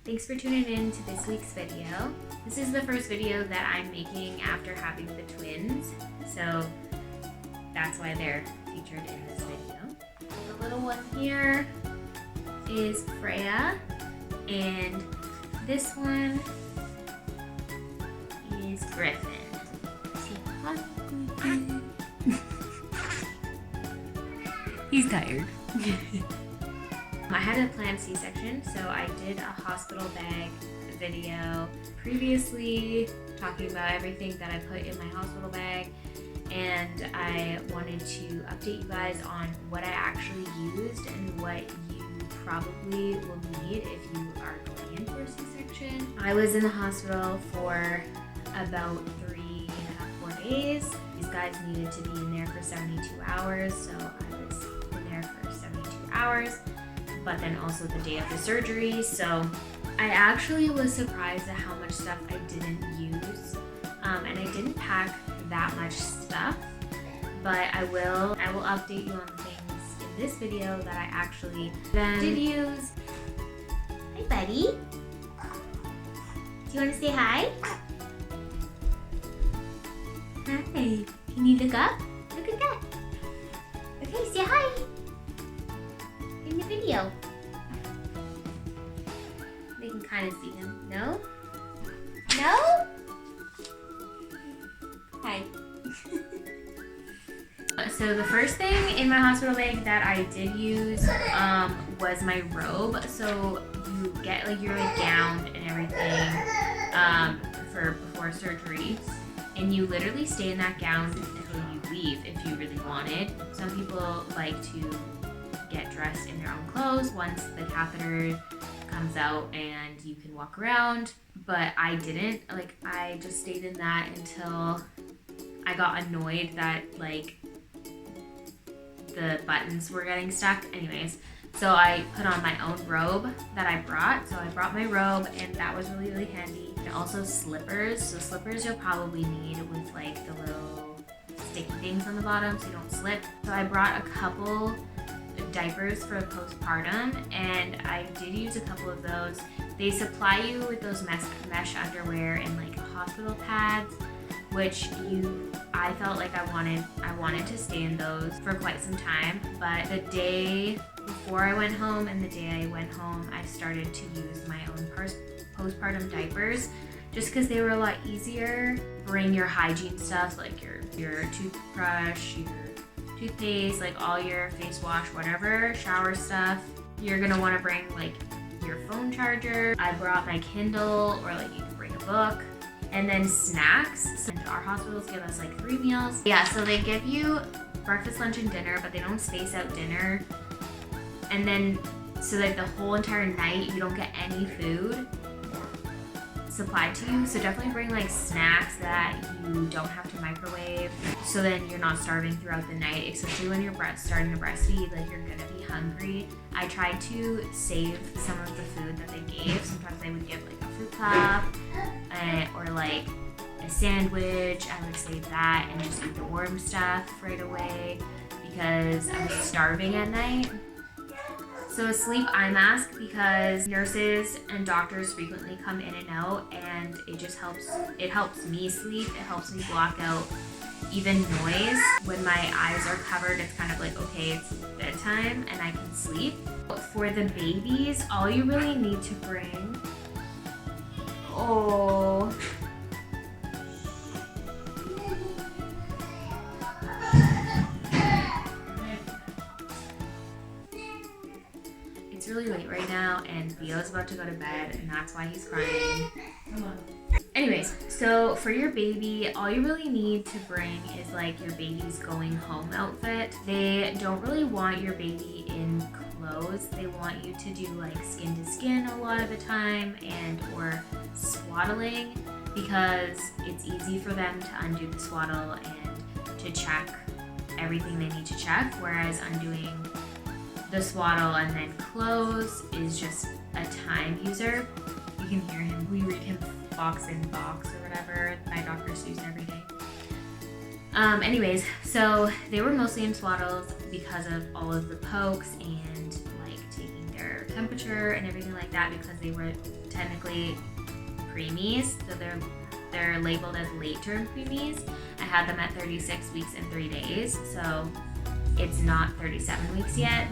Thanks for tuning in to this week's video. This is the first video that I'm making after having the twins, so that's why they're featured in this video. The little one here is Freya, and this one is Griffin. He's tired. I had a planned C-section, so I did a hospital bag video previously talking about everything that I put in my hospital bag, and I wanted to update you guys on what I actually used and what you probably will need if you are going in for a C-section. I was in the hospital for about 3.5-4 days. These guys needed to be in there for 72 hours, so I was in there for 72 hours, but then also the day of the surgery. So I actually was surprised at how much stuff I didn't use, and I didn't pack that much stuff, but I will update you on the things in this video that I actually did use. Hi buddy, do you want to say hi? Hi, can you look up? Look at that. Okay, say hi in the video. They can kind of see him. No? No? Hi. So the first thing in my hospital bag that I did use was my robe. So you get like your gown and everything for before surgery, and you literally stay in that gown until you leave if you really wanted. Some people like to get dressed in their own clothes once the catheter comes out and you can walk around, but I didn't. Like, I just stayed in that until I got annoyed that like the buttons were getting stuck. Anyways, so I put on my own robe that I brought. So I brought my robe, and that was really, really handy. And also slippers. So slippers you'll probably need with like the little sticky things on the bottom so you don't slip. So I brought a couple diapers for postpartum, and I did use a couple of those. They supply you with those mesh underwear and like hospital pads, which I felt like I wanted to stay in those for quite some time. But the day before I went home and the day I went home, I started to use my own postpartum diapers just because they were a lot easier. Bring your hygiene stuff like your toothbrush, your toothpaste, like all your face wash, whatever, shower stuff. You're gonna want to bring like your phone charger. I brought my Kindle, or like you can bring a book, and then snacks. So our hospitals give us like 3 meals. Yeah, so they give you breakfast, lunch, and dinner, but they don't space out dinner. And then so like the whole entire night you don't get any food supplied to you. So definitely bring like snacks that you don't have to microwave, so then you're not starving throughout the night, especially when you're starting to breastfeed. Like, you're gonna be hungry. I tried to save some of the food that they gave. Sometimes they would give like a fruit cup or like a sandwich. I would save that and just eat the warm stuff right away because I was starving at night. So a sleep eye mask, because nurses and doctors frequently come in and out, and it just helps me sleep. It helps me block out even noise. When my eyes are covered, it's kind of like, okay, it's bedtime and I can sleep. For the babies, all you really need to bring, It's really late right now, and Theo's about to go to bed, and that's why he's crying. Come on. Anyways, so for your baby, all you really need to bring is like your baby's going home outfit. They don't really want your baby in clothes. They want you to do like skin to skin a lot of the time, and or swaddling, because it's easy for them to undo the swaddle and to check everything they need to check, whereas undoing the swaddle and then clothes is just a time user. You can hear him. We read him box in box or whatever. My doctors use every day. Anyways, so they were mostly in swaddles because of all of the pokes and like taking their temperature and everything like that because they were technically preemies, so they're labeled as late term preemies. I had them at 36 weeks and 3 days, so it's not 37 weeks yet.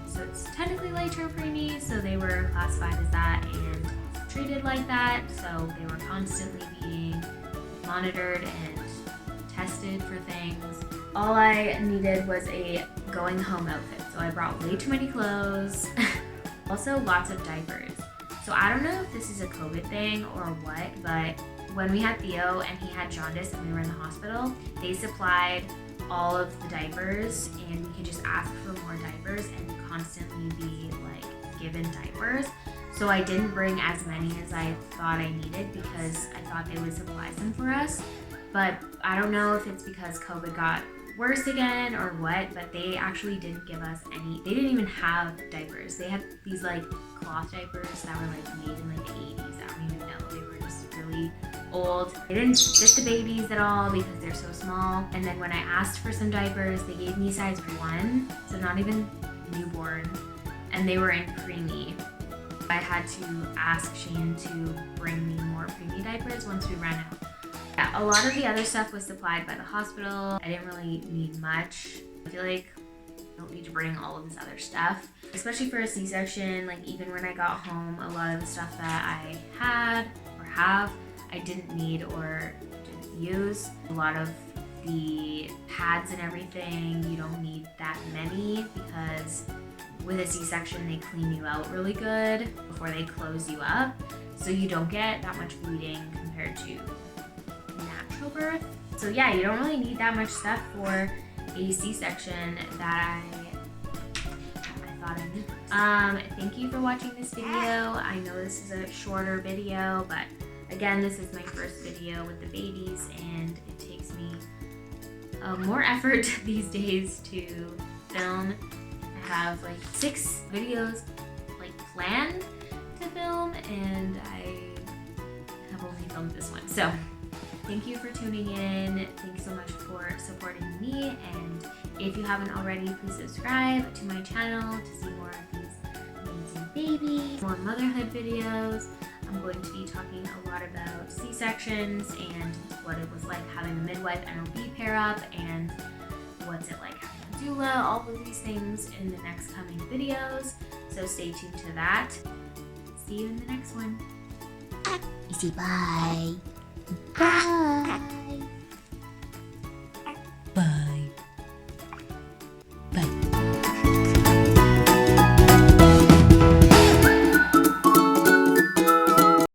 So it's technically late term preemies, so they were classified as that and treated like that. So they were constantly being monitored and tested for things. All I needed was a going home outfit, so I brought way too many clothes. Also lots of diapers. So I don't know if this is a COVID thing or what, but when we had Theo and he had jaundice and we were in the hospital, they supplied all of the diapers and we could just ask for more diapers and constantly be like given diapers. So I didn't bring as many as I thought I needed because I thought they would supply some for us. But I don't know if it's because COVID got worse again or what, but they actually didn't give us any. They didn't even have diapers. They had these like cloth diapers that were like made in like the 80s. I don't even know. They were just really old. They didn't fit the babies at all because they're so small. And then when I asked for some diapers, they gave me size 1, so not even newborn, and they were in preemie. I had to ask Shane to bring me more preemie diapers once we ran out. Yeah, a lot of the other stuff was supplied by the hospital. I didn't really need much. I feel like I don't need to bring all of this other stuff, especially for a C-section. Like even when I got home, a lot of the stuff that I had or have, I didn't need or didn't use. A lot of the pads and everything, you don't need that many because with a C-section, they clean you out really good before they close you up. So you don't get that much bleeding compared to natural birth. So yeah, you don't really need that much stuff for a C-section that I thought I needed. Thank you for watching this video. I know this is a shorter video, but again, this is my first video with the babies and it takes me more effort these days to film. I have like 6 videos like planned to film and I have only filmed this one. So thank you for tuning in. Thanks so much for supporting me, and if you haven't already, please subscribe to my channel to see more of these amazing babies, more motherhood videos. I'm going to be talking a lot about C-sections and what it was like having a midwife and OB pair up and what's it like having a doula, all of these things in the next coming videos. So stay tuned to that. See you in the next one. Easy, bye. Bye.